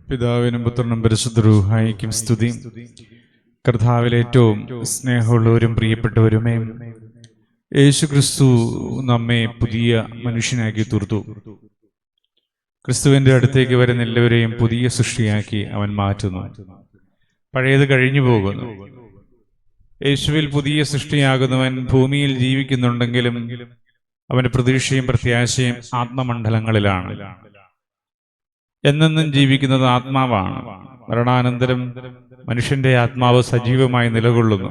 പിതാവിനും പുത്രനും പരിശുദ്ധ റൂഹായിക്കും സ്തുതി. കർത്താവിലെ ഏറ്റവും സ്നേഹമുള്ളവരും പ്രിയപ്പെട്ടവരുമേ, യേശുക്രിസ്തു നമ്മെ പുതിയ മനുഷ്യനാക്കി തീർത്തു. ക്രിസ്തുവിന്റെ അടുത്തേക്ക് വരുന്ന എല്ലാവരെയും പുതിയ സൃഷ്ടിയാക്കി അവൻ മാറ്റുന്നു. പഴയത് കഴിഞ്ഞു പോകുന്നു. യേശുവിൽ പുതിയ സൃഷ്ടിയാകുന്നവൻ ഭൂമിയിൽ ജീവിക്കുന്നുണ്ടെങ്കിലും അവന്റെ പ്രതീക്ഷയും പ്രത്യാശയും ആത്മമണ്ഡലങ്ങളിലാണ്. എന്നെന്നും ജീവിക്കുന്നത് ആത്മാവാണ്. മരണാനന്തരം മനുഷ്യന്റെ ആത്മാവ് സജീവമായി നിലകൊള്ളുന്നു.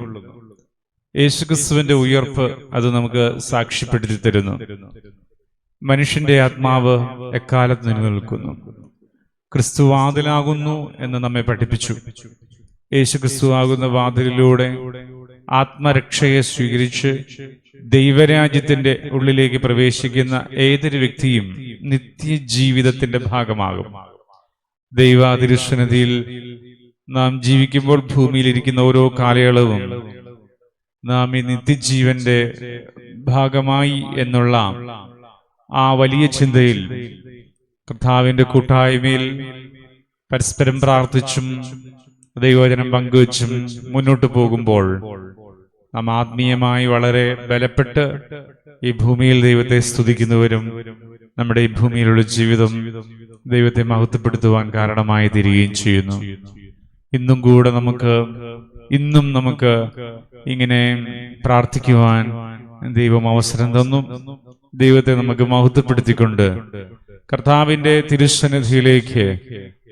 യേശുക്രിസ്തുവിന്റെ ഉയർപ്പ് അത് നമുക്ക് സാക്ഷ്യപ്പെടുത്തി തരുന്നു. മനുഷ്യന്റെ ആത്മാവ് എക്കാലത്ത് നിലനിൽക്കുന്നു. ക്രിസ്തു വാതിലാകുന്നു എന്ന് നമ്മെ പഠിപ്പിച്ചു. യേശുക്രിസ്തു ആകുന്ന വാതിലിലൂടെ ആത്മരക്ഷയെ സ്വീകരിച്ച് ദൈവരാജ്യത്തിന്റെ ഉള്ളിലേക്ക് പ്രവേശിക്കുന്ന ഏതൊരു വ്യക്തിയും നിത്യജീവിതത്തിന്റെ ഭാഗമാകും. ദൈവാതിരുസന്നിധിയിൽ നാം ജീവിക്കുമ്പോൾ ഭൂമിയിലിരിക്കുന്ന ഓരോ കാലയളവും നാം ഈ നിത്യജീവന്റെ ഭാഗമായി എന്നുള്ള ആ വലിയ ചിന്തയിൽ കർത്താവിന്റെ കൂട്ടായ്മയിൽ പരസ്പരം പ്രാർത്ഥിച്ചും ദൈവവചനം പങ്കുവച്ചും മുന്നോട്ട് പോകുമ്പോൾ നാം ആത്മീയമായി വളരെ ബലപ്പെട്ട് ഈ ഭൂമിയിൽ ദൈവത്തെ സ്തുതിക്കുന്നവരും നമ്മുടെ ഈ ഭൂമിയിലുള്ള ജീവിതം ദൈവത്തെ മഹത്വപ്പെടുത്തുവാൻ കാരണമായി തീരുകയും ചെയ്യുന്നു. ഇന്നും നമുക്ക് ഇങ്ങനെ പ്രാർത്ഥിക്കുവാൻ ദൈവം അവസരം തന്നു. ദൈവത്തെ നമുക്ക് മഹത്വപ്പെടുത്തിക്കൊണ്ട് കർത്താവിന്റെ തിരുസന്നിധിയിലേക്ക്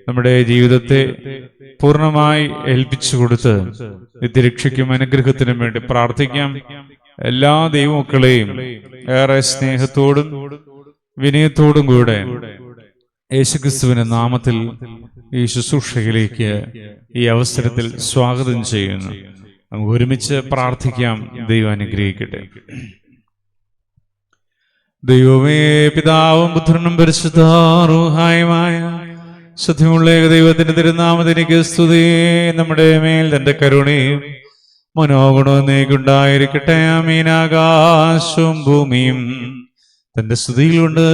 നമ്മുടെ ജീവിതത്തെ പൂർണ്ണമായി ഏൽപ്പിച്ചു കൊടുത്ത് നിത്യരക്ഷയ്ക്കും അനുഗ്രഹത്തിനും വേണ്ടി പ്രാർത്ഥിക്കാം. എല്ലാ ദൈവമക്കളെയും ഏറെ സ്നേഹത്തോടും വിനയത്തോടും കൂടെ യേശുക്രിസ്തുവിന്റെ നാമത്തിൽ ഈ ശുശ്രൂഷയിലേക്ക് ഈ അവസരത്തിൽ സ്വാഗതം ചെയ്യുന്നു. നമുക്ക് ഒരുമിച്ച് പ്രാർത്ഥിക്കാം. ദൈവം അനുഗ്രഹിക്കട്ടെ. ദൈവമേ, പിതാവും പുത്രനും പരിശുദ്ധ റൂഹായുമായ സത്യമുള്ള ദൈവത്തിന്റെ തിരുനാമത്തിലേക്ക് സ്തുതി. നമ്മുടെ മേൽ തന്റെ കരുണയും മനോഗുണവും നീക്കുണ്ടായിരിക്കട്ടെ. ആമീൻ. ആകാശവും ഭൂമിയും തന്റെ സ്തുതിയിൽ കൊണ്ട്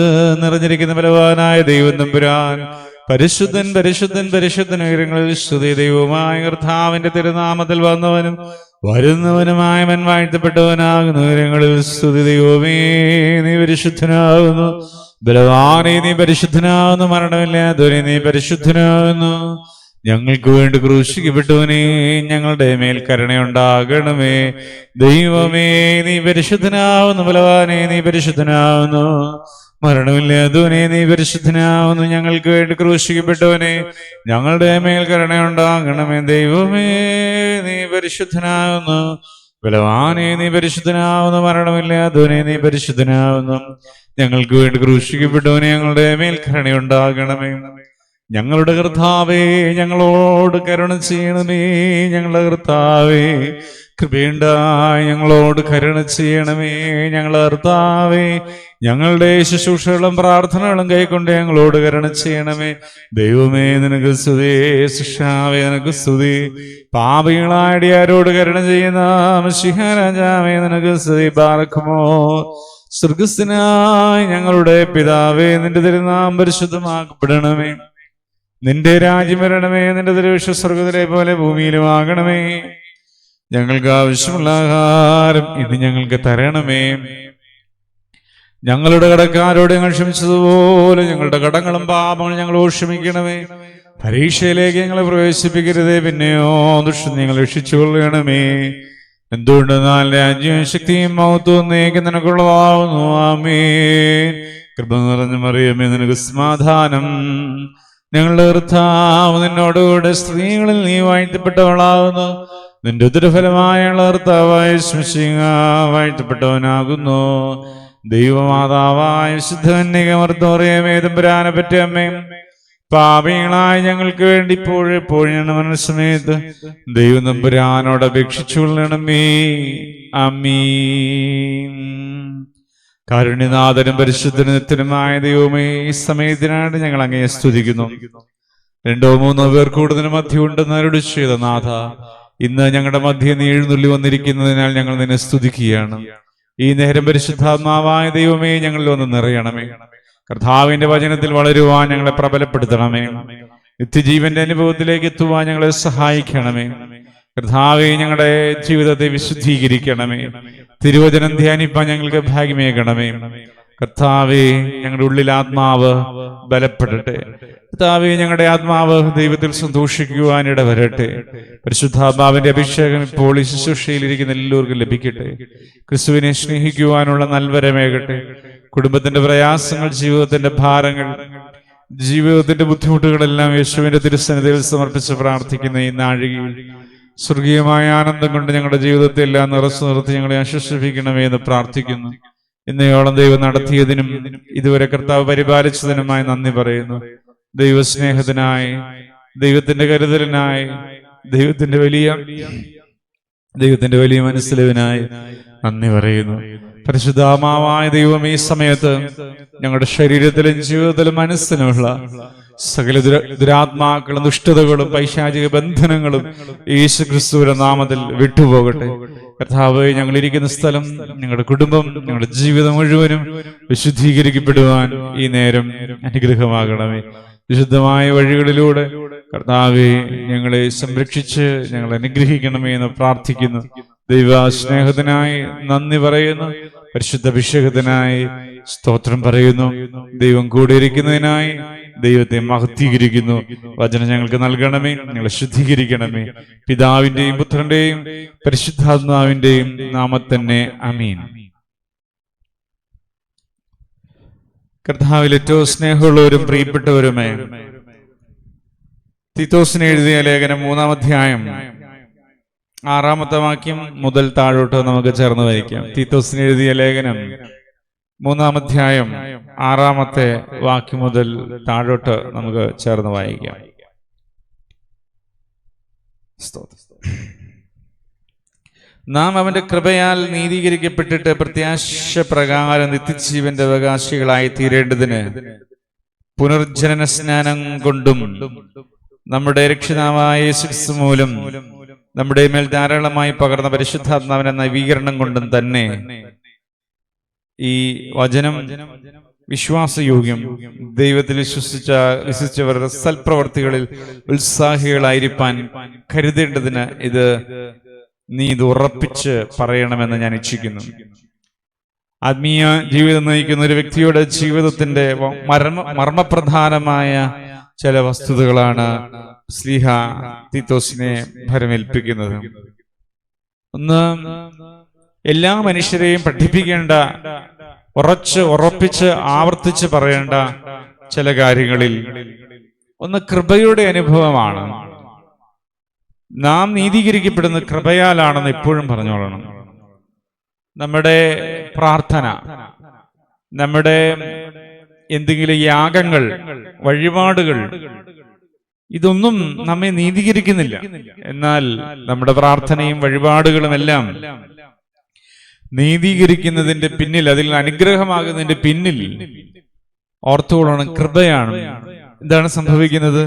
നിറഞ്ഞിരിക്കുന്ന ബലവാനായ ദൈവം തമ്പുരാൻ പരിശുദ്ധൻ പരിശുദ്ധൻ പരിശുദ്ധൻ ഉയരങ്ങളിൽ സ്തുതി. ദൈവമായ കർത്താവിന്റെ തിരുനാമത്തിൽ വന്നവനും വരുന്നവനുമായവൻ വാഴ്ത്തപ്പെട്ടവനാകുന്ന ഉയരങ്ങളിൽ സ്തുതി. ദൈവമേ, നീ പരിശുദ്ധനാകുന്നു. ബലവാനെ, നീ പരിശുദ്ധനാകുന്നു. മരണമില്ലാത്തവനെ, നീ പരിശുദ്ധനാകുന്നു. ഞങ്ങൾക്ക് വേണ്ടി ക്രൂശിക്കപ്പെട്ടവനെ, ഞങ്ങളുടെ മേൽ കരുണയുണ്ടാകണമേ. ദൈവമേ, നീ പരിശുദ്ധനാകുന്നു. ബലവാനെ, നീ പരിശുദ്ധനാകുന്നു. മരണമില്ലാത്തവനെ, നീ പരിശുദ്ധനാകുന്നു. ഞങ്ങൾക്ക് വേണ്ടി ക്രൂശിക്കപ്പെട്ടവനെ, ഞങ്ങളുടെ മേൽ കരുണയുണ്ടാകണമേ. ദൈവമേ, നീ പരിശുദ്ധനാകുന്നു. ബലവാനെ, നീ പരിശുദ്ധനാകുന്നു. മരണമില്ലാത്തവനെ, നീ പരിശുദ്ധനാകുന്നു. ഞങ്ങൾക്ക് വേണ്ടി ക്രൂശിക്കപ്പെട്ടവനെ, ഞങ്ങളുടെ മേൽ കരുണയുണ്ടാകണമേ. ഞങ്ങളുടെ കർത്താവേ, ഞങ്ങളോട് കരുണ ചെയ്യണമേ. ഞങ്ങളുടെ കർത്താവേ, കൃപയുണ്ടായി ഞങ്ങളോട് കരുണ ചെയ്യണമേ. ഞങ്ങളുടെ കർത്താവേ, ഞങ്ങളുടെ ശുശ്രൂഷകളും പ്രാർത്ഥനകളും കൈക്കൊണ്ട് ഞങ്ങളോട് കരുണ ചെയ്യണമേ. ദൈവമേ, നിനക്ക് സ്തുതി. ശിക്ഷാവേ, നിനക്ക് സ്തുതി. പാപികളായ അടിയാരോട് കരുണ ചെയ്യുന്ന മിശിഹാ രാജാവേ, നിനക്ക് സ്തുതി. ബാറക്കുമോ. സ്വർഗ്ഗസ്ഥനായ ഞങ്ങളുടെ പിതാവേ, നിന്റെ തിരുനാമം പരിശുദ്ധമാക്കപ്പെടണമേ. നിന്റെ രാജ്യം വരണമേ. നിന്റെ തിരുവിഷ്ണു സ്വർഗ്ഗത്തിലെ പോലെ ഭൂമിയിലും ആകണമേ. ഞങ്ങൾക്ക് ആവശ്യമുള്ള ആഹാരം ഇന്ന് ഞങ്ങൾക്ക് തരണമേ. ഞങ്ങളുടെ കടക്കാരോട് ഞങ്ങൾ ക്ഷമിച്ചതുപോലെ ഞങ്ങളുടെ കടങ്ങളും പാപങ്ങളും ഞങ്ങളോട് ക്ഷമിക്കണമേ. പരീക്ഷയിലേക്ക് ഞങ്ങളെ പ്രവേശിപ്പിക്കരുതേ, പിന്നെയോ ദുഷ്ടൻ ഞങ്ങൾ രക്ഷിച്ചുകൊള്ളണമേ. എന്തുകൊണ്ടെന്നാൽ രാജ്യവും ശക്തിയും മഹത്വവും എന്നേക്കും നിനക്കുള്ളതാവുന്നു. ആമേൻ. കൃപ നിറഞ്ഞ മറിയമേ, നിനക്ക് സമാധാനം. ഞങ്ങളുടെ കർത്താവ് നിന്നോടുകൂടെ സ്ത്രീകളിൽ നീ വാഴ്ത്തപ്പെട്ടവളാകുന്നു. നിന്റെ ഉദരഫലമായ കർത്താവായ യേശുമിശിഹാ വാഴ്ത്തപ്പെട്ടവനാകുന്നു. ദൈവമാതാവായ ശുദ്ധകന്യകമർത്തോറിയമേ, തമ്പുരാനെ പറ്റി അമ്മേ, പാപികളായ ഞങ്ങൾക്ക് വേണ്ടി ഇപ്പോഴെപ്പോഴും മനസ്സമേത്ത് ദൈവം തമ്പുരാനോട് അപേക്ഷിച്ചുകൊള്ളണമേ. ആമീൻ. കാരുണ്യനാഥനും പരിശുദ്ധനുമായ ദൈവമേ, ഈ സമയത്തിനായിട്ട് ഞങ്ങൾ അങ്ങയെ സ്തുതിക്കുന്നു. 2-3 പേർ കൂടുതൽ മധ്യ ഉണ്ടെന്ന് അരുളി ചെയ്ത നാഥ, ഇന്ന് ഞങ്ങളുടെ മധ്യ നീ എഴുന്നള്ളി വന്നിരിക്കുന്നതിനാൽ ഞങ്ങൾ നിന്നെ സ്തുതിക്കുകയാണ്. ഈ നേരം പരിശുദ്ധാത്മാവായ ദൈവമേ, ഞങ്ങളിൽ ഒന്ന് നിറയണമേ. കർത്താവിന്റെ വചനത്തിൽ വളരുവാൻ ഞങ്ങളെ പ്രബലപ്പെടുത്തണമേ. നിത്യജീവന്റെ അനുഭവത്തിലേക്ക് എത്തുവാൻ ഞങ്ങളെ സഹായിക്കണമേ. കർത്താവേ, ഞങ്ങളുടെ ജീവിതത്തെ വിശുദ്ധീകരിക്കണമേ. തിരുവചനം ധ്യാനിപ്പാൻ ഞങ്ങൾക്ക് ഭാഗ്യമേകണമേ. കർത്താവേ, ഞങ്ങളുടെ ഉള്ളിൽ ആത്മാവ് ബലപ്പെടട്ടെ. കർത്താവേ, ഞങ്ങളുടെ ആത്മാവ് ദൈവത്തിൽ സന്തോഷിക്കുവാൻ ഇടവരട്ടെ. പരിശുദ്ധാത്മാവിന്റെ അഭിഷേകം ഇപ്പോൾ ഈ ശുശ്രൂഷയിലിരിക്കുന്ന എല്ലാവർക്കും ലഭിക്കട്ടെ. ക്രിസ്തുവിനെ സ്നേഹിക്കുവാനുള്ള നൽവരമേകട്ടെ. കുടുംബത്തിന്റെ പ്രയാസങ്ങൾ, ജീവിതത്തിന്റെ ഭാരങ്ങൾ, ജീവിതത്തിന്റെ ബുദ്ധിമുട്ടുകളെല്ലാം യേശുവിന്റെ തിരുസന്നിധിയിൽ സമർപ്പിച്ച് പ്രാർത്ഥിക്കുന്ന ഈ നാഴികയിൽ സ്വർഗീയമായ ആനന്ദം കൊണ്ട് ഞങ്ങളുടെ ജീവിതത്തെ എല്ലാം നിറച്ചു നിർത്തി ഞങ്ങളെ ആശ്വസിപ്പിക്കണമേ എന്ന് പ്രാർത്ഥിക്കുന്നു. ഇന്നയോളം ദൈവം നടത്തിയതിനും ഇതുവരെ കർത്താവ് പരിപാലിച്ചതിനുമായി നന്ദി പറയുന്നു. ദൈവസ്നേഹത്തിനായി, ദൈവത്തിന്റെ കരുതലിനായി, ദൈവത്തിന്റെ വലിയ മനസ്സിലവിനായി നന്ദി പറയുന്നു. പരിശുദ്ധാത്മാവായ ദൈവം ഈ സമയത്ത് ഞങ്ങളുടെ ശരീരത്തിലും ജീവിതത്തിലും മനസ്സിനുമുള്ള സകല ദുരാത്മാക്കളും ദുഷ്ടതകളും പൈശാചിക ബന്ധനങ്ങളും യേശു ക്രിസ്തുവിന്റെ നാമത്തിൽ വിട്ടുപോകട്ടെ. കർത്താവേ, ഞങ്ങളിരിക്കുന്ന സ്ഥലം, ഞങ്ങളുടെ കുടുംബം, ഞങ്ങളുടെ ജീവിതം മുഴുവനും വിശുദ്ധീകരിക്കപ്പെടുവാൻ ഈ നേരം അനുഗ്രഹമാകണമേ. വിശുദ്ധമായ വഴികളിലൂടെ കർത്താവേ, ഞങ്ങളെ സംരക്ഷിച്ച് ഞങ്ങളെ അനുഗ്രഹിക്കണമേ എന്ന് പ്രാർത്ഥിക്കുന്നു. ദൈവ സ്നേഹത്തിനായി നന്ദി പറയുന്നു. പരിശുദ്ധ അഭിഷേകത്തിനായി സ്തോത്രം പറയുന്നു. ദൈവം കൂടെ ഇരിക്കുന്നതിനായി ദൈവത്തെ മഹത്വീകരിക്കുന്നു. വചനം ഞങ്ങൾക്ക് നൽകണമേ, ഞങ്ങളെ ശുദ്ധീകരിക്കണമേ. പിതാവിന്റെയും പുത്രന്റെയും പരിശുദ്ധാത്മാവിന്റെയും നാമത്തന്നെ ആമീൻ. കർത്താവിൽ ഏറ്റവും സ്നേഹമുള്ളവരും പ്രിയപ്പെട്ടവരുമേ, തീത്തോസിന് എഴുതിയ ലേഖനം 3-ാം അധ്യായം 6-ാമത്തെ വാക്യം മുതൽ താഴോട്ട് നമുക്ക് ചേർന്ന് വായിക്കാം. തീത്തോസിന് എഴുതിയ ലേഖനം 3-ാം അധ്യായം 6-ാമത്തെ വാക്യം മുതൽ താഴോട്ട് നമുക്ക് ചേർന്ന് വായിക്കാം. നാം അവന്റെ കൃപയാൽ നീതീകരിക്കപ്പെട്ടിട്ട് പ്രത്യാശ പ്രകാരം നിത്യജീവന്റെ അവകാശികളായി തീരേണ്ടതിന് പുനർജനന സ്നാനം കൊണ്ടും നമ്മുടെ രക്ഷിതാവായ യേശു മൂലം നമ്മുടെ മേൽ ധാരാളമായി പകർന്ന പരിശുദ്ധാത്മാവിന്റെ നവീകരണം കൊണ്ടും തന്നെ ഈ വചനം വിശ്വാസയോഗ്യം, ദൈവത്തിൽ വിശ്വസിച്ചവരുടെ സൽപ്രവർത്തികളിൽ ഉത്സാഹികളായിരിക്കാൻ കരുതേണ്ടതിന് നീ ഇത് ഉറപ്പിച്ച് പറയണമെന്ന് ഞാൻ ഇച്ഛിക്കുന്നു. ആത്മീയ ജീവിതം നയിക്കുന്ന ഒരു വ്യക്തിയുടെ ജീവിതത്തിന്റെ മർമ്മപ്രധാനമായ ചില വസ്തുതകളാണ് ശ്ലീഹ തീത്തോസിനെ ഭരമേൽപ്പിക്കുന്നത്. ഒന്ന്, എല്ലാ മനുഷ്യരെയും പഠിപ്പിക്കേണ്ട, ഉറപ്പിച്ച് ആവർത്തിച്ച് പറയേണ്ട ചില കാര്യങ്ങളിൽ ഒന്ന് കൃപയുടെ അനുഭവമാണ്. നാം നീതീകരിക്കപ്പെടുന്ന കൃപയാലാണെന്ന് എപ്പോഴും പറഞ്ഞോളണം. നമ്മുടെ പ്രാർത്ഥന, നമ്മുടെ എന്തെങ്കിലും യാഗങ്ങൾ, വഴിപാടുകൾ, ഇതൊന്നും നമ്മെ നീതീകരിക്കുന്നില്ല. എന്നാൽ നമ്മുടെ പ്രാർത്ഥനയും വഴിപാടുകളും എല്ലാം നീതീകരിക്കുന്നതിന്റെ പിന്നിൽ, അതിൽ അനുഗ്രഹമാകുന്നതിന്റെ പിന്നിൽ ഓർത്തുകൊള്ളണം, കൃപയാണ്. എന്താണ് സംഭവിക്കുന്നത്?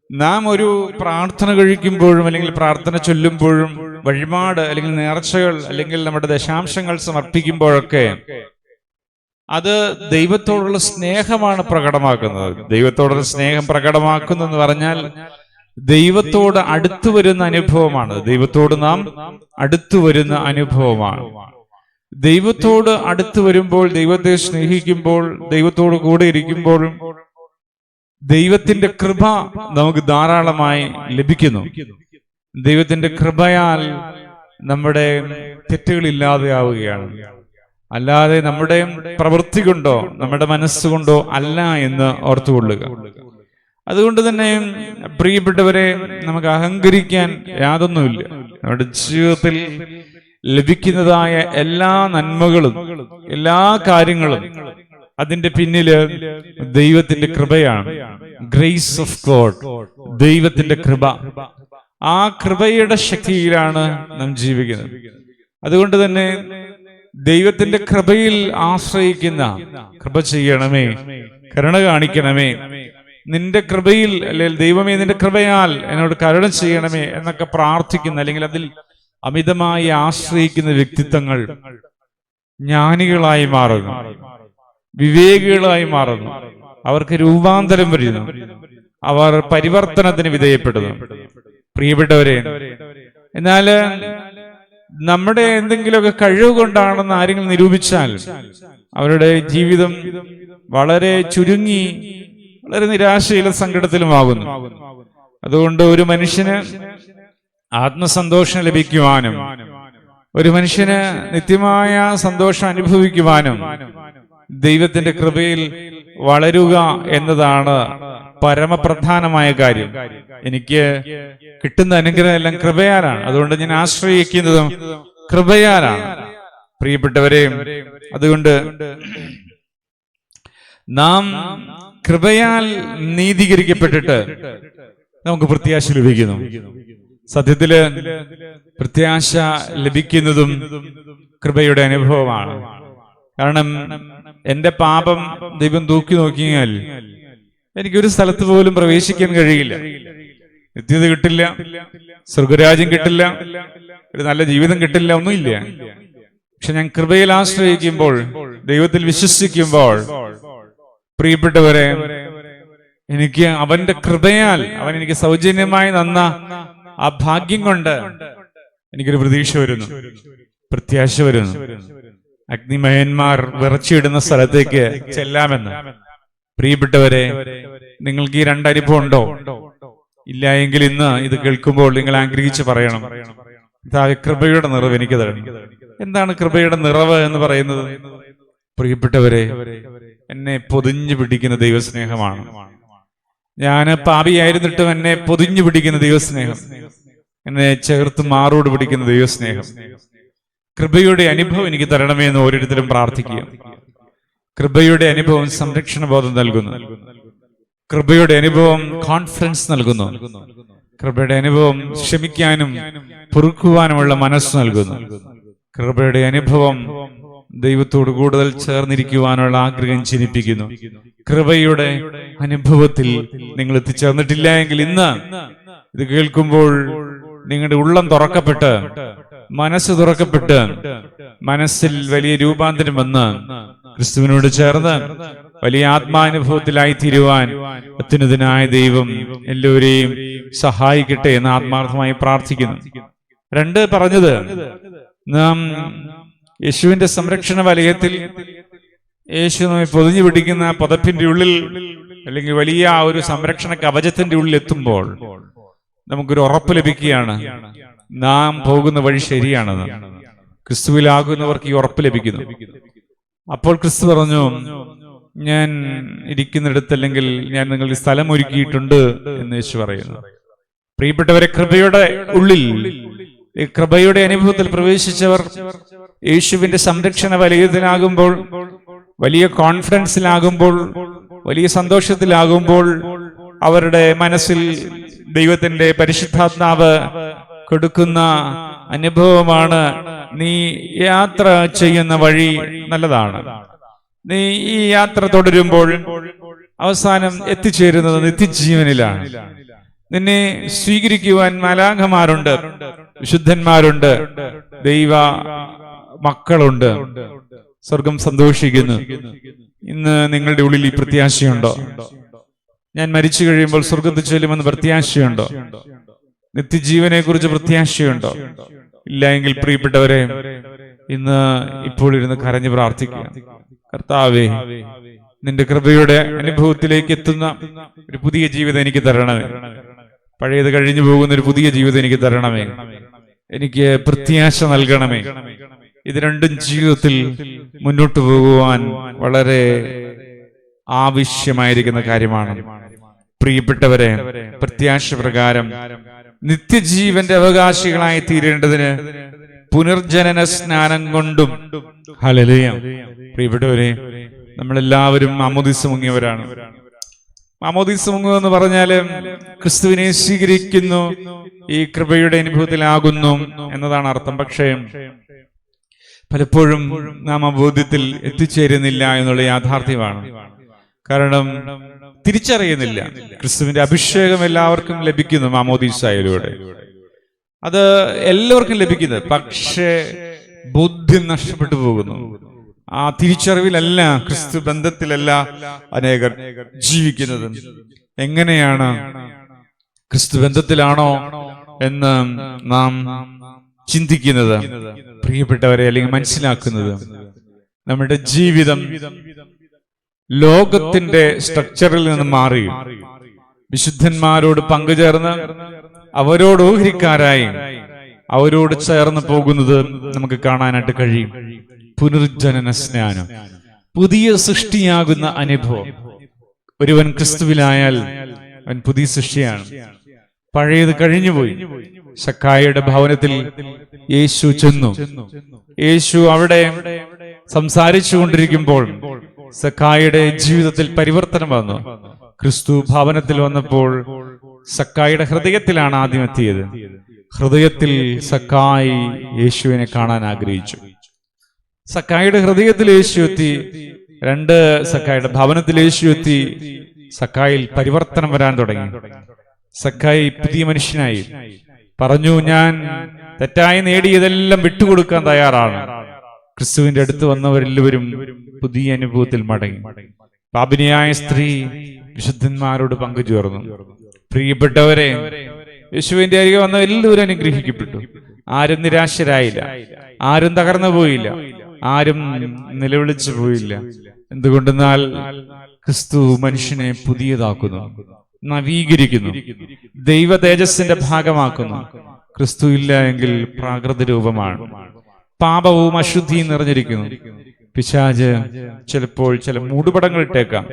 നാം ഒരു പ്രാർത്ഥന കഴിക്കുമ്പോഴും അല്ലെങ്കിൽ പ്രാർത്ഥന ചൊല്ലുമ്പോഴും വഴിപാട് അല്ലെങ്കിൽ നേർച്ചകൾ അല്ലെങ്കിൽ നമ്മുടെ ദശാംശങ്ങൾ സമർപ്പിക്കുമ്പോഴൊക്കെ അത് ദൈവത്തോടുള്ള സ്നേഹമാണ് പ്രകടമാക്കുന്നത്. ദൈവത്തോടുള്ള സ്നേഹം പ്രകടമാക്കുന്നു എന്ന് പറഞ്ഞാൽ ദൈവത്തോട് അടുത്തു വരുന്ന അനുഭവമാണ്. ദൈവത്തോട് നാം അടുത്തു വരുന്ന അനുഭവമാണ്. ദൈവത്തോട് അടുത്തു വരുമ്പോൾ, ദൈവത്തെ സ്നേഹിക്കുമ്പോൾ, ദൈവത്തോട് കൂടെ ഇരിക്കുമ്പോഴും ദൈവത്തിന്റെ കൃപ നമുക്ക് ധാരാളമായി ലഭിക്കുന്നു. ദൈവത്തിന്റെ കൃപയാൽ നമ്മുടെ തെറ്റുകൾ ഇല്ലാതെയാവുകയാണ്. അല്ലാതെ നമ്മുടെ പ്രവൃത്തി കൊണ്ടോ നമ്മുടെ മനസ്സുകൊണ്ടോ അല്ല എന്ന് ഓർത്തുകൊള്ളുക. അതുകൊണ്ട് തന്നെ പ്രിയപ്പെട്ടവരെ, നമുക്ക് അഹങ്കരിക്കാൻ യാതൊന്നുമില്ല. നമ്മുടെ ജീവിതത്തിൽ ലഭിക്കുന്നതായ എല്ലാ നന്മകളും, എല്ലാ കാര്യങ്ങളും, അതിന്റെ പിന്നില് ദൈവത്തിന്റെ കൃപയാണ്. ഗ്രേസ് ഓഫ് ഗോഡ്, ദൈവത്തിന്റെ കൃപ. ആ കൃപയുടെ ശക്തിയിലാണ് നാം ജീവിക്കുന്നത്. അതുകൊണ്ട് തന്നെ ദൈവത്തിന്റെ കൃപയിൽ ആശ്രയിക്കുന്ന, കൃപ ചെയ്യണമേ, കരുണ കാണിക്കണമേ, നിന്റെ കൃപയിൽ, അല്ലെങ്കിൽ ദൈവമേ നിന്റെ കൃപയാൽ എന്നോട് കരുണ ചെയ്യണമേ എന്നൊക്കെ പ്രാർത്ഥിക്കുന്ന, അല്ലെങ്കിൽ അതിൽ അമിതമായി ആശ്രയിക്കുന്ന വ്യക്തിത്വങ്ങൾ ജ്ഞാനികളായി മാറുന്നു, വിവേകികളായി മാറുന്നു. അവർക്ക് രൂപാന്തരം വരുന്നു. അവർ പരിവർത്തനത്തിന് വിധേയപ്പെടുന്നു. പ്രിയപ്പെട്ടവരെ, എന്നാൽ നമ്മുടെ എന്തെങ്കിലുമൊക്കെ കഴിവ് കൊണ്ടാണെന്ന് ആരെങ്കിലും നിരൂപിച്ചാൽ അവരുടെ ജീവിതം വളരെ ചുരുങ്ങി വളരെ നിരാശയിലും സങ്കടത്തിലുമാകുന്നു. അതുകൊണ്ട് ഒരു മനുഷ്യന് ആത്മസന്തോഷം ലഭിക്കുവാനും ഒരു മനുഷ്യന് നിത്യമായ സന്തോഷം അനുഭവിക്കുവാനും ദൈവത്തിന്റെ കൃപയിൽ വളരുക എന്നതാണ് പരമപ്രധാനമായ കാര്യം. എനിക്ക് കിട്ടുന്ന അനുഗ്രഹം എല്ലാം കൃപയാലാണ്. അതുകൊണ്ട് ഞാൻ ആശ്രയിക്കുന്നതും കൃപയാലാണ്. പ്രിയപ്പെട്ടവരെ, അതുകൊണ്ട് നാം കൃപയാൽ നീതീകരിക്കപ്പെട്ടിട്ട് നമുക്ക് പ്രത്യാശ ലഭിക്കുന്നു. സത്യത്തില് പ്രത്യാശ ലഭിക്കുന്നതും കൃപയുടെ അനുഭവമാണ്. കാരണം എന്റെ പാപം ദൈവം തൂക്കി നോക്കിയാൽ എനിക്കൊരു സ്ഥലത്ത് പോലും പ്രവേശിക്കാൻ കഴിയില്ല. നിത്യത കിട്ടില്ല, സ്വർഗരാജ്യം കിട്ടില്ല, ഒരു നല്ല ജീവിതം കിട്ടില്ല, ഒന്നുമില്ല. പക്ഷെ ഞാൻ കൃപയിൽ ആശ്രയിക്കുമ്പോൾ, ദൈവത്തിൽ വിശ്വസിക്കുമ്പോൾ, പ്രിയപ്പെട്ടവരെ, എനിക്ക് അവന്റെ കൃപയാൽ അവൻ എനിക്ക് സൗജന്യമായി തന്ന ആ ഭാഗ്യം കൊണ്ട് എനിക്കൊരു പ്രതീക്ഷ വരുന്നു, പ്രത്യാശ വരുന്നു. അഗ്നിമയന്മാർ വിറച്ചിടുന്ന സ്ഥലത്തേക്ക് ചെല്ലാമെന്ന്. പ്രിയപ്പെട്ടവരെ, നിങ്ങൾക്ക് ഈ രണ്ടനുഭവം ഉണ്ടോ? ഇല്ല എങ്കിൽ ഇന്ന് ഇത് കേൾക്കുമ്പോൾ നിങ്ങൾ ആഗ്രഹിച്ച് പറയണം, കൃപയുടെ നിറവ് എനിക്ക് തരണം. എന്താണ് കൃപയുടെ നിറവ് എന്ന് പറയുന്നത്? പ്രിയപ്പെട്ടവരെ, എന്നെ പൊതിഞ്ഞു പിടിക്കുന്ന ദൈവസ്നേഹമാണ്. ഞാൻ പാപിയായിരുന്നിട്ടും എന്നെ പൊതിഞ്ഞു പിടിക്കുന്ന ദൈവസ്നേഹം, എന്നെ ചേർത്ത് മാറോട് പിടിക്കുന്ന ദൈവസ്നേഹം. കൃപയുടെ അനുഭവം എനിക്ക് തരണമേ എന്ന് ഓരോരുത്തരും പ്രാർത്ഥിക്കുക. കൃപയുടെ അനുഭവം സംരക്ഷണ ബോധം നൽകുന്നു. കൃപയുടെ അനുഭവം കോൺഫിഡൻസ് നൽകുന്നു. കൃപയുടെ അനുഭവം ക്ഷമിക്കാനും പൊറുക്കുവാനുമുള്ള മനസ്സ് നൽകുന്നു. കൃപയുടെ അനുഭവം ദൈവത്തോട് കൂടുതൽ ചേർന്നിരിക്കുവാനുള്ള ആഗ്രഹം ജനിപ്പിക്കുന്നു. കൃപയുടെ അനുഭവത്തിൽ നിങ്ങൾ എത്തിച്ചേർന്നിട്ടില്ല എങ്കിൽ ഇന്ന് ഇത് കേൾക്കുമ്പോൾ നിങ്ങളുടെ ഉള്ളം തുറക്കപ്പെട്ട്, മനസ്സ് തുറക്കപ്പെട്ട്, മനസ്സിൽ വലിയ രൂപാന്തരം വന്ന് ക്രിസ്തുവിനോട് ചേർന്ന് വലിയ ആത്മാനുഭവത്തിലായി തീരുവാൻ അത്യുന്നതനായ ദൈവം എല്ലാവരെയും സഹായിക്കട്ടെ എന്ന് ആത്മാർത്ഥമായി പ്രാർത്ഥിക്കുന്നു. രണ്ട് പറഞ്ഞത്, നാം യേശുവിന്റെ സംരക്ഷണ വലയത്തിൽ യേശു നമ്മെ പൊതിഞ്ഞു പിടിക്കുന്ന പുതപ്പിന്റെ ഉള്ളിൽ അല്ലെങ്കിൽ വലിയ ഒരു സംരക്ഷണ കവചത്തിന്റെ ഉള്ളിൽ എത്തുമ്പോൾ നമുക്കൊരു ഉറപ്പ് ലഭിക്കുകയാണ്, നാം പോകുന്ന വഴി ശരിയാണെന്ന്. ക്രിസ്തുവിലാകുന്നവർക്ക് ഈ ഉറപ്പ് ലഭിക്കുന്നു. അപ്പോൾ ക്രിസ്തു പറഞ്ഞു, ഞാൻ ഇരിക്കുന്നിടത്ത് അല്ലെങ്കിൽ ഞാൻ നിങ്ങൾക്ക് സ്ഥലം ഒരുക്കിയിട്ടുണ്ട് എന്ന് യേശു പറയുന്നു. പ്രിയപ്പെട്ടവരെ, കൃപയുടെ ഉള്ളിൽ, കൃപയുടെ അനുഭവത്തിൽ പ്രവേശിച്ചവർ യേശുവിന്റെ സംരക്ഷണ വലയത്തിലാകുമ്പോൾ, വലിയ കോൺഫിഡൻസിലാകുമ്പോൾ, വലിയ സന്തോഷത്തിലാകുമ്പോൾ അവരുടെ മനസ്സിൽ ദൈവത്തിന്റെ പരിശുദ്ധാത്മാവ് കൊടുക്കുന്ന അനുഭവമാണ്, നീ യാത്ര ചെയ്യുന്ന വഴി നല്ലതാണ്, നീ ഈ യാത്ര തുടരുമ്പോൾ അവസാനം എത്തിച്ചേരുന്നത് നിത്യജീവനിലാണ്. നിന്നെ സ്വീകരിക്കുവാൻ മാലാഖമാരുണ്ട്, വിശുദ്ധന്മാരുണ്ട്, ദൈവ മക്കളുണ്ട്. സ്വർഗം സന്തോഷിക്കുന്നു. ഇന്ന് നിങ്ങളുടെ ഉള്ളിൽ ഈ പ്രത്യാശയുണ്ടോ? ഞാൻ മരിച്ചു കഴിയുമ്പോൾ സ്വർഗത്തിൽ ചെല്ലുമെന്ന് പ്രത്യാശയുണ്ടോ? നിത്യജീവനെ കുറിച്ച് പ്രത്യാശയുണ്ടോ? ഇല്ല എങ്കിൽ പ്രിയപ്പെട്ടവരെ, ഇന്ന് ഇപ്പോൾ ഇരുന്ന് കരഞ്ഞു പ്രാർത്ഥിക്കുക, കർത്താവേ, നിന്റെ കൃപയുടെ അനുഭവത്തിലേക്ക് എത്തുന്ന ഒരു പുതിയ ജീവിതം എനിക്ക് തരണമേ. പഴയത് കഴിഞ്ഞു പോകുന്ന ഒരു പുതിയ ജീവിതം എനിക്ക് തരണമേ. എനിക്ക് പ്രത്യാശ നൽകണമേ. ഇത് രണ്ടും ജീവിതത്തിൽ മുന്നോട്ട് പോകുവാൻ വളരെ ആവശ്യമായിരിക്കുന്ന കാര്യമാണ്. പ്രിയപ്പെട്ടവരെ, പ്രത്യാശ പ്രകാരം നിത്യജീവന്റെ അവകാശികളായി തീരേണ്ടതിന് പുനർജനന സ്നാനം കൊണ്ടും, ഹല്ലേലൂയ. പ്രിയപ്പെട്ടവരെ, നമ്മളെല്ലാവരും മാമോദീസ മുങ്ങിയവരാണ്. മാമോദീസ മുങ്ങുക എന്ന് പറഞ്ഞാല് ക്രിസ്തുവിനെ സ്വീകരിക്കുന്നു, ഈ കൃപയുടെ അനുഭവത്തിലാകുന്നു എന്നതാണ് അർത്ഥം. പക്ഷേ പലപ്പോഴും നാം ആ ബോധ്യത്തിൽ എത്തിച്ചേരുന്നില്ല എന്നുള്ള യാഥാർത്ഥ്യമാണ്. കാരണം തിരിച്ചറിയുന്നില്ല. ക്രിസ്തുവിന്റെ അഭിഷേകം എല്ലാവർക്കും ലഭിക്കുന്നു മാമോദീസായിലൂടെ, അത് എല്ലാവർക്കും ലഭിക്കുന്നത്. പക്ഷേ ബോധ്യം നഷ്ടപ്പെട്ടു പോകുന്നു. ആ തിരിച്ചറിവിലല്ല, ക്രിസ്തു ബന്ധത്തിലല്ല അനേകർ ജീവിക്കുന്നത്. എങ്ങനെയാണ്, ക്രിസ്തു ബന്ധത്തിലാണോ എന്ന് നാം ചിന്തിക്കുന്നത്, പ്രിയപ്പെട്ടവരെ, അല്ലെങ്കിൽ മനസ്സിലാക്കുന്നത്. നമ്മുടെ ജീവിതം ലോകത്തിന്റെ സ്ട്രക്ചറിൽ നിന്ന് മാറി വിശുദ്ധന്മാരോട് പങ്കുചേർന്ന് അവരോട് ഓഹരിക്കാരായി അവരോട് ചേർന്ന് പോകുന്നത് നമുക്ക് കാണാനായിട്ട് കഴിയും. പുനരുജ്ജനന സ്നാനം, പുതിയ സൃഷ്ടിയാകുന്ന അനുഭവം. ഒരുവൻ ക്രിസ്തുവിലായാൽ അവൻ പുതിയ സൃഷ്ടിയാണ്. പഴയത് കഴിഞ്ഞുപോയി. സക്കായിയുടെ ഭവനത്തിൽ യേശു ചെന്നു. യേശു അവിടെ സംസാരിച്ചു കൊണ്ടിരിക്കുമ്പോൾ സക്കായിയുടെ ജീവിതത്തിൽ പരിവർത്തനം വന്നു. ക്രിസ്തു ഭവനത്തിൽ വന്നപ്പോൾ സക്കായിയുടെ ഹൃദയത്തിലാണ് ആദ്യം എത്തിയത്. ഹൃദയത്തിൽ സക്കായി യേശുവിനെ കാണാൻ ആഗ്രഹിച്ചു. സക്കായിയുടെ ഹൃദയത്തിൽ യേശു എത്തി. സക്കായിയുടെ ഭവനത്തിൽ യേശു എത്തി. സക്കായിൽ പരിവർത്തനം വരാൻ തുടങ്ങി. സക്കായി പുതിയ മനുഷ്യനായി. പറഞ്ഞു, ഞാൻ തെറ്റായി നേടിയതെല്ലാം വിട്ടുകൊടുക്കാൻ തയ്യാറാണ്. ക്രിസ്തുവിന്റെ അടുത്ത് വന്നവരെല്ലാവരും പുതിയ അനുഭവത്തിൽ മടങ്ങി. പാപിനിയായ സ്ത്രീ വിശുദ്ധന്മാരോട് പങ്കുചേർന്നു. പ്രിയപ്പെട്ടവരെ, യേശുവിന്റെ അരികെ വന്ന എല്ലാവരും അനുഗ്രഹിക്കപ്പെട്ടു. ആരും നിരാശരായില്ല, ആരും തകർന്നു പോയില്ല, ആരും നിലവിളിച്ചു പോയില്ല. എന്തുകൊണ്ടെന്നാൽ ക്രിസ്തു മനുഷ്യനെ പുതിയതാക്കുന്നു, നവീകരിക്കുന്നു, ദൈവ തേജസ്സിന്റെ ഭാഗമാക്കുന്നു. ക്രിസ്തു ഇല്ല എങ്കിൽ പ്രാകൃത രൂപമാണ്, പാപവും അശുദ്ധിയും നിറഞ്ഞിരിക്കുന്നു. പിശാച് ചിലപ്പോൾ ചില മൂടുപടങ്ങൾ ഇട്ടേക്കാം,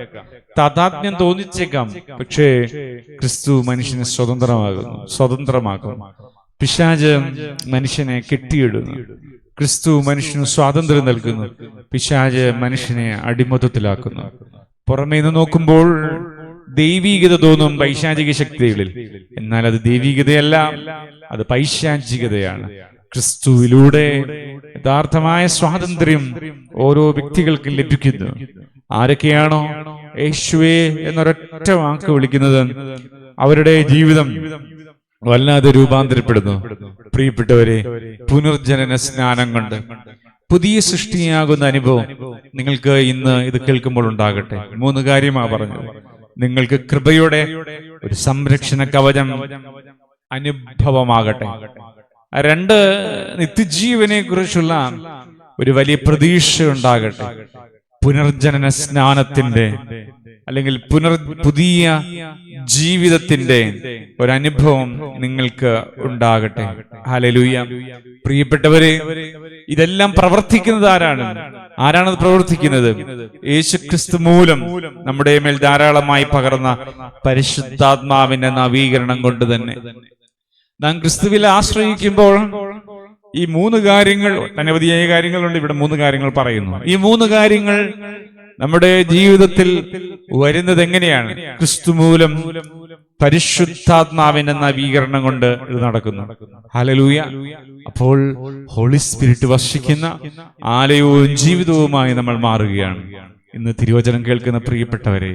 താതാത്മ്യം തോന്നിച്ചേക്കാം. പക്ഷേ ക്രിസ്തു മനുഷ്യനെ സ്വതന്ത്രമാക്കും. പിശാച് മനുഷ്യനെ കെട്ടിയിടുന്നു, ക്രിസ്തു മനുഷ്യന് സ്വാതന്ത്ര്യം നൽകുന്നു. പിശാച് മനുഷ്യനെ അടിമത്തത്തിലാക്കുന്നു. പുറമേ നിന്ന് നോക്കുമ്പോൾ ദൈവീകത തോന്നും പൈശാചിക ശക്തികളിൽ, എന്നാൽ അത് ദൈവീകതയല്ല, അത് പൈശാചികതയാണ്. ക്രിസ്തുവിലൂടെ യഥാർത്ഥമായ സ്വാതന്ത്ര്യം ഓരോ വ്യക്തികൾക്കും ലഭിക്കുന്നു. ആരൊക്കെയാണോ യേശുവേ എന്നൊരൊറ്റ വാക്ക് വിളിക്കുന്നത്, അവരുടെ ജീവിതം വല്ലാതെ രൂപാന്തരപ്പെടുന്നു. പ്രിയപ്പെട്ടവരെ, പുനർജനന സ്നാനം കൊണ്ട് പുതിയ സൃഷ്ടിയാകുന്ന അനുഭവം നിങ്ങൾക്ക് ഇന്ന് ഇത് കേൾക്കുമ്പോൾ ഉണ്ടാകട്ടെ. 3 കാര്യമാണ് പറഞ്ഞത്. നിങ്ങൾക്ക് കൃപയുടെ ഒരു സംരക്ഷണ കവചം അനുഭവമാകട്ടെ. 2, നിത്യജീവനെ കുറിച്ചുള്ള ഒരു വലിയ പ്രതീക്ഷ ഉണ്ടാകട്ടെ. പുനർജനന സ്നാനത്തിന്റെ അല്ലെങ്കിൽ പുതിയ ജീവിതത്തിന്റെ ഒരനുഭവം നിങ്ങൾക്ക് ഉണ്ടാകട്ടെ. ഹല്ലേലൂയ. പ്രിയപ്പെട്ടവരെ, ഇതെല്ലാം പ്രവർത്തിക്കുന്നത് ആരാണത് പ്രവർത്തിക്കുന്നത്? യേശുക്രിസ്തു മൂലം നമ്മുടെ മേൽ ധാരാളമായി പകർന്ന പരിശുദ്ധാത്മാവിന്റെ നവീകരണം കൊണ്ട് തന്നെ. നാം ക്രിസ്തുവിൽ ആശ്രയിക്കുമ്പോൾ ഈ 3 കാര്യങ്ങൾ, അനവധിയായ കാര്യങ്ങളുണ്ട്, ഇവിടെ 3 കാര്യങ്ങൾ പറയുന്നു. ഈ 3 കാര്യങ്ങൾ നമ്മുടെ ജീവിതത്തിൽ വരുന്നത് എങ്ങനെയാണ്? ക്രിസ്തു മൂലം പരിശുദ്ധാത്മാവിന്റെ നവീകരണം കൊണ്ട് ഇത് നടക്കുന്നു. ഹല്ലേലൂയ. അപ്പോൾ ഹോളി സ്പിരിറ്റ് വർഷിക്കുന്ന ആലയവും ജീവിതവുമായി നമ്മൾ മാറുകയാണ്. ഇന്ന് തിരുവചനം കേൾക്കുന്ന പ്രിയപ്പെട്ടവരെ,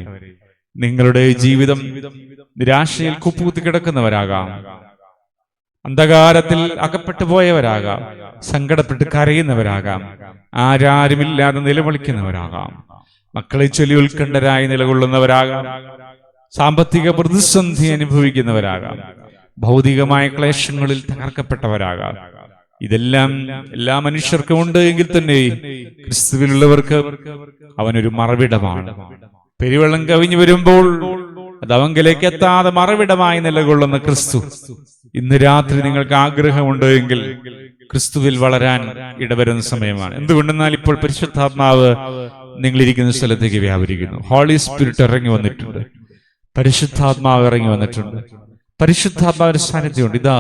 നിങ്ങളുടെ ജീവിതം നിരാശയിൽ കുപ്പൂത്തി കിടക്കുന്നവരാകാം, അന്ധകാരത്തിൽ അകപ്പെട്ടു പോയവരാകാം, സങ്കടപ്പെട്ട് കരയുന്നവരാകാം, ആരാരുമില്ലാതെ നിലവിളിക്കുന്നവരാകാം, മക്കളെ ചൊല്ലി ഉത്കണ്ഠരായി നിലകൊള്ളുന്നവരാകാം, സാമ്പത്തിക പ്രതിസന്ധി അനുഭവിക്കുന്നവരാകാം, ഭൗതികമായ ക്ലേശങ്ങളിൽ തകർക്കപ്പെട്ടവരാകാം. ഇതെല്ലാം എല്ലാ മനുഷ്യർക്കും ഉണ്ട്. എങ്കിൽ തന്നെ ക്രിസ്തുവിലുള്ളവർക്ക് അവനൊരു മറവിടമാണ്. പെരുവെള്ളം കവിഞ്ഞു വരുമ്പോൾ അത് അവങ്കിലേക്ക് എത്താതെ മറവിടമായി നിലകൊള്ളുന്ന ക്രിസ്തു. ഇന്ന് രാത്രി നിങ്ങൾക്ക് ആഗ്രഹമുണ്ട് എങ്കിൽ ക്രിസ്തുവിൽ വളരാൻ ഇടവരുന്ന സമയമാണ്. എന്തുകൊണ്ടെന്നാൽ ഇപ്പോൾ പരിശുദ്ധാത്മാവ് നിങ്ങളിരിക്കുന്ന സ്ഥലത്തേക്ക് വ്യാപരിക്കുന്നു. ഹോളി സ്പിരിറ്റ് ഇറങ്ങി വന്നിട്ടുണ്ട്, പരിശുദ്ധാത്മാവ് ഇറങ്ങി വന്നിട്ടുണ്ട്, പരിശുദ്ധാത്മാവിന്റെ സാന്നിധ്യമുണ്ട്. ഇതാ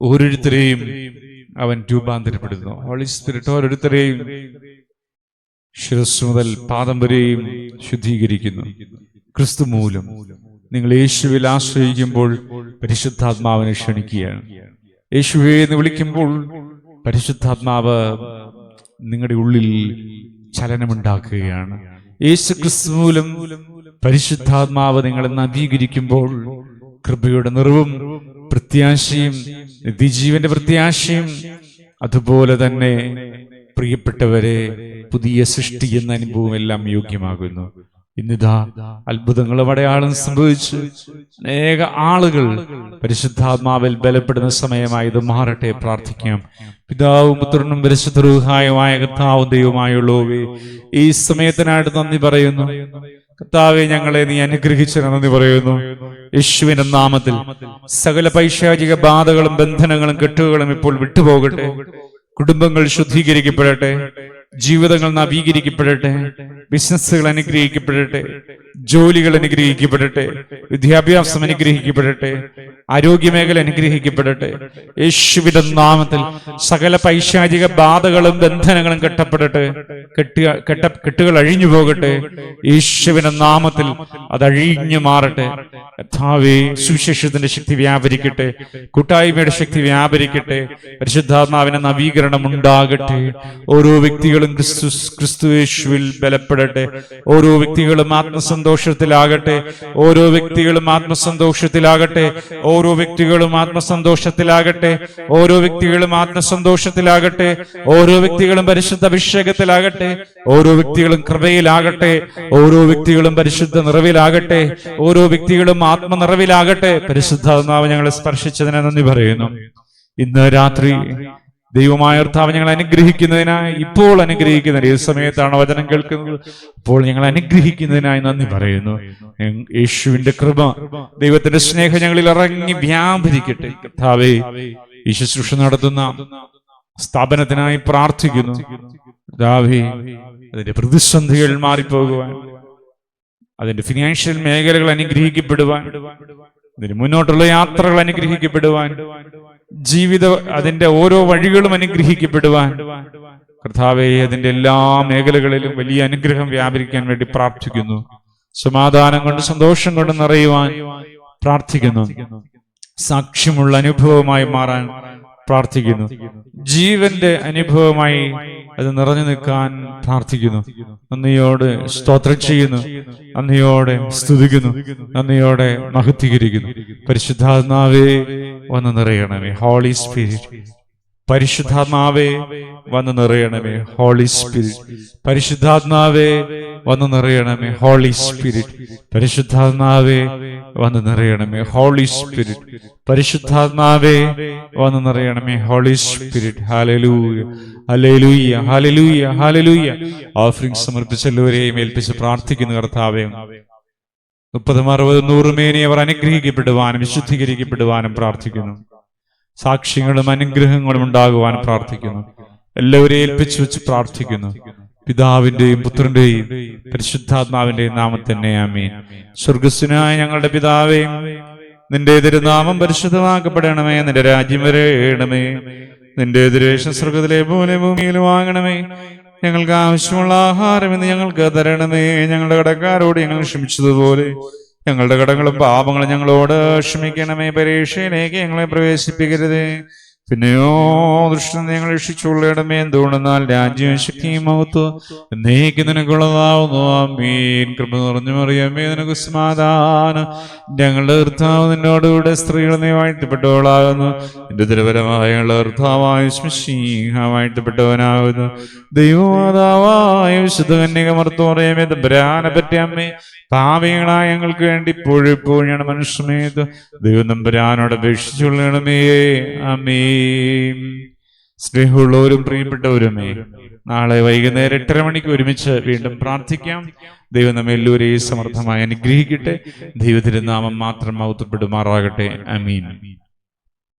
ഓരോരുത്തരെയും അവൻ രൂപാന്തരപ്പെടുന്നു. ഹോളി സ്പിരിറ്റ് ഓരോരുത്തരെയും ശിരസ് മുതൽ പാദം വരെയും ശുദ്ധീകരിക്കുന്നു. ക്രിസ്തു മൂലം നിങ്ങൾ യേശുവിൽ ആശ്രയിക്കുമ്പോൾ പരിശുദ്ധാത്മാവിനെ ക്ഷണിക്കുകയാണ്. യേശുവേ എന്ന് വിളിക്കുമ്പോൾ പരിശുദ്ധാത്മാവ് നിങ്ങളുടെ ഉള്ളിൽ ചലനമുണ്ടാക്കുകയാണ്. യേശു ക്രിസ്തു മൂലം പരിശുദ്ധാത്മാവ് നിങ്ങളെ നവീകരിക്കുമ്പോൾ കൃപയുടെ നിറവും പ്രത്യാശയും നിത്യജീവന്റെ പ്രത്യാശയും, അതുപോലെ തന്നെ പ്രിയപ്പെട്ടവരെ പുതിയ സൃഷ്ടി എന്ന അനുഭവം എല്ലാം യോഗ്യമാകുന്നു. ഇന്നിതാ അത്ഭുതങ്ങളും അടയാളം സംഭവിച്ചു അനേക ആളുകൾ പരിശുദ്ധാത്മാവിൽ ബലപ്പെടുന്ന സമയമായി ഇത് മാറട്ടെ. പ്രാർത്ഥിക്കാം. പിതാവും പുത്രനും പരിശുദ്ധ റൂഹായുമായ കർത്താവും ദൈവമായുള്ളവേ, ഈ സമയത്തിനായിട്ട് നന്ദി പറയുന്നു. കർത്താവേ, ഞങ്ങളെ നീ അനുഗ്രഹിച്ചതിന് നന്ദി പറയുന്നു. യേശുവിന്റെ നാമത്തിൽ സകല പൈശാചിക ബാധകളും ബന്ധനങ്ങളും കെട്ടുകളും ഇപ്പോൾ വിട്ടുപോകട്ടെ. കുടുംബങ്ങൾ ശുദ്ധീകരിക്കപ്പെടട്ടെ, ജീവിതങ്ങൾ നവീകരിക്കപ്പെടട്ടെ, ബിസിനസ്സുകൾ അനുഗ്രഹിക്കപ്പെടട്ടെ, ജോലികൾ അനുഗ്രഹിക്കപ്പെടട്ടെ, വിദ്യാഭ്യാസം അനുഗ്രഹിക്കപ്പെടട്ടെ, ആരോഗ്യമേഖല അനുഗ്രഹിക്കപ്പെടട്ടെ. യേശുവിന്റെ നാമത്തിൽ സകല പൈശാചിക ബാധകളും ബന്ധനങ്ങളും കെട്ടപ്പെടട്ടെ. കെട്ടുകൾ അഴിഞ്ഞു പോകട്ടെ. യേശുവിന്റെ നാമത്തിൽ അത് അഴിഞ്ഞു മാറട്ടെ. കർത്താവേ, സുവിശേഷത്തിന്റെ ശക്തി വ്യാപരിക്കട്ടെ, കൂട്ടായ്മയുടെ ശക്തി വ്യാപരിക്കട്ടെ, പരിശുദ്ധാത്മാവിന്റെ നവീകരണം ഉണ്ടാകട്ടെ. ഓരോ വ്യക്തികളും ക്രിസ്തു യേശുവിൽ ബലപ്പെടട്ടെ. ഓരോ വ്യക്തികളും ആത്മസന്തോഷത്തിലാകട്ടെ. ഓരോ വ്യക്തികളും ആത്മസന്തോഷത്തിലാകട്ടെ. ഓരോ വ്യക്തികളും ആത്മസന്തോഷത്തിലാകട്ടെ. ഓരോ വ്യക്തികളും ആത്മസന്തോഷത്തിലാകട്ടെ. ഓരോ വ്യക്തികളും പരിശുദ്ധ അഭിഷേകത്തിലാകട്ടെ. ഓരോ വ്യക്തികളും കൃപയിലാകട്ടെ. ഓരോ വ്യക്തികളും പരിശുദ്ധ നിറവിലാകട്ടെ. ഓരോ വ്യക്തികളും ആത്മനിറവിലാകട്ടെ. പരിശുദ്ധാത്മാവ് ഞങ്ങളെ സ്പർശിച്ചതിനെ നന്ദി പറയുന്നു. ഇന്ന് രാത്രി ദൈവമായ കർത്താവ് ഞങ്ങൾ അനുഗ്രഹിക്കുന്നതിനായി, ഇപ്പോൾ അനുഗ്രഹിക്കുന്നതിന് ഏത് സമയത്താണ് വചനം കേൾക്കുന്നത്, ഇപ്പോൾ ഞങ്ങൾ അനുഗ്രഹിക്കുന്നതിനായി നന്ദി പറയുന്നു. യേശുവിന്റെ കൃപ, ദൈവത്തിന്റെ സ്നേഹം ഞങ്ങളിൽ ഇറങ്ങി വ്യാപരിക്കട്ടെ. കർത്താവേ, ഈ ശുശ്രൂഷ നടത്തുന്ന സ്ഥാപനത്തിനായി പ്രാർത്ഥിക്കുന്നു. കർത്താവേ, അതിന്റെ പ്രതിസന്ധികൾ മാറിപ്പോകുവാൻ, അതിന്റെ ഫിനാൻഷ്യൽ മേഖലകൾ അനുഗ്രഹിക്കപ്പെടുവാൻ, അതിന് മുന്നോട്ടുള്ള യാത്രകൾ അനുഗ്രഹിക്കപ്പെടുവാൻ, അതിന്റെ ഓരോ വഴികളും അനുഗ്രഹിക്കപ്പെടുവാൻ, കർത്താവേ, അതിന്റെ എല്ലാ മേഖലകളിലും വലിയ അനുഗ്രഹം വ്യാപരിക്കാൻ വേണ്ടി പ്രാർത്ഥിക്കുന്നു. സമാധാനം കൊണ്ട് സന്തോഷം കൊണ്ട് നിറയുവാൻ പ്രാർത്ഥിക്കുന്നു. സാക്ഷ്യമുള്ള അനുഭവമായി മാറാൻ പ്രാർത്ഥിക്കുന്നു. ജീവന്റെ അനുഭവമായി അത് നിറഞ്ഞു നിൽക്കാൻ പ്രാർത്ഥിക്കുന്നു. നന്ദിയോടെ സ്തോത്രം ചെയ്യുന്നു, നന്ദിയോടെ സ്തുതിക്കുന്നു, നന്ദിയോടെ മഹത്വീകരിക്കുന്നു. പരിശുദ്ധാത്മാവേ, വന്ന് നിറയണമേ. ഹോളി സ്പിരിറ്റ്, പരിശുദ്ധാത്മാവേ വന്ന് നിറയണമേ. ഹോളി സ്പിരിറ്റ്, പരിശുദ്ധാത്മാവേ വന്ന് നിറയണമേ. ഹോളി സ്പിരിറ്റ്, പരിശുദ്ധാത്മാവേ വന്ന് നിറയണമേ. ഹോളി സ്പിരിറ്റ്, പരിശുദ്ധാത്മാവേ വന്ന് നിറയണമേ. Holy spirit. Hallelujah, hallelujah, hallelujah, hallelujah. Offering സമർപ്പിച്ച എല്ലാവരെയും ഏൽപ്പിച്ച് പ്രാർത്ഥിക്കുന്നു. കർത്താവേ, 30, 60, 100 മേനി അവർ അനുഗ്രഹിക്കപ്പെടുവാനും വിശുദ്ധീകരിക്കപ്പെടുവാനും പ്രാർത്ഥിക്കുന്നു. സാക്ഷ്യങ്ങളും അനുഗ്രഹങ്ങളും ഉണ്ടാകുവാൻ പ്രാർത്ഥിക്കുന്നു. എല്ലാവരെയും ഏൽപ്പിച്ചു വെച്ച് പ്രാർത്ഥിക്കുന്നു. പിതാവിന്റെയും പുത്രന്റെയും പരിശുദ്ധാത്മാവിന്റെയും നാമത്തിൽ തന്നെ ആമേൻ. സ്വർഗ്ഗസ്ഥനായ ഞങ്ങളുടെ പിതാവേ, നിന്റെ തിരുനാമം പരിശുദ്ധമാക്കപ്പെടണമേ. നിന്റെ രാജ്യം വരേണമേ. നിന്റെ തിരുവേഷം സ്വർഗ്ഗത്തിലെ പോലെ ഭൂമിയിൽ വാങ്ങണമേ. ഞങ്ങൾക്ക് ആവശ്യമുള്ള ആഹാരം ഇന്ന് ഞങ്ങൾക്ക് തരണമേ. ഞങ്ങളുടെ കടക്കാരോട് ഞങ്ങൾ ക്ഷമിച്ചതുപോലെ ഞങ്ങളുടെ കടങ്ങളും പാപങ്ങളും ഞങ്ങളോട് ക്ഷമിക്കണമേ. പരീക്ഷയിലേക്ക് ഞങ്ങളെ പ്രവേശിപ്പിക്കരുതേ, പിന്നെയോ ദുഷ്ടൻ ഞങ്ങൾ രക്ഷിച്ചുകൊള്ളണമേ. എന്തുകൊണ്ടെന്നാൽ രാജ്യവും ശക്തിയും മഹത്വവും എന്നേക്കും നിനക്കുള്ളതാവുന്നു. ആമേൻ. കൃപ നിറഞ്ഞു മറിയമേ, നിനക്ക് സമാധാനം. ഞങ്ങളുടെ കർത്താവ് നിന്നോടുകൂടെ സ്ത്രീകൾ നീ വാഴ്ത്തപ്പെട്ടവളാകുന്നു. നിന്റെ ദുരപരമായ കർത്താവായ മിശിഹാ വാഴ്ത്തപ്പെട്ടവനാകുന്നു. ദൈവമാതാവായ വിശുദ്ധ കന്യകമർത്തോറിയമേ, തമ്പുരാനെ പറ്റി അമ്മേ, പാപികളായ ഞങ്ങൾക്ക് വേണ്ടി ഇപ്പോഴും ഞങ്ങളുടെ മനുഷ്യമേത് ദൈവം തമ്പുരാനോട് അപേക്ഷിച്ചുകൊള്ളണമേ. ആമേൻ. സ്നേഹമുള്ളവരും പ്രിയപ്പെട്ടവരുമേ, നാളെ വൈകുന്നേരം 8:30 മണിക്ക് ഒരുമിച്ച് വീണ്ടും പ്രാർത്ഥിക്കാം. ദൈവം നമ്മെ എല്ലാവരെയും സമർത്ഥമായി അനുഗ്രഹിക്കട്ടെ. ദൈവത്തിന്റെ നാമം മാത്രം മഹത്വപ്പെടുമാറാകട്ടെ. ആമേൻ.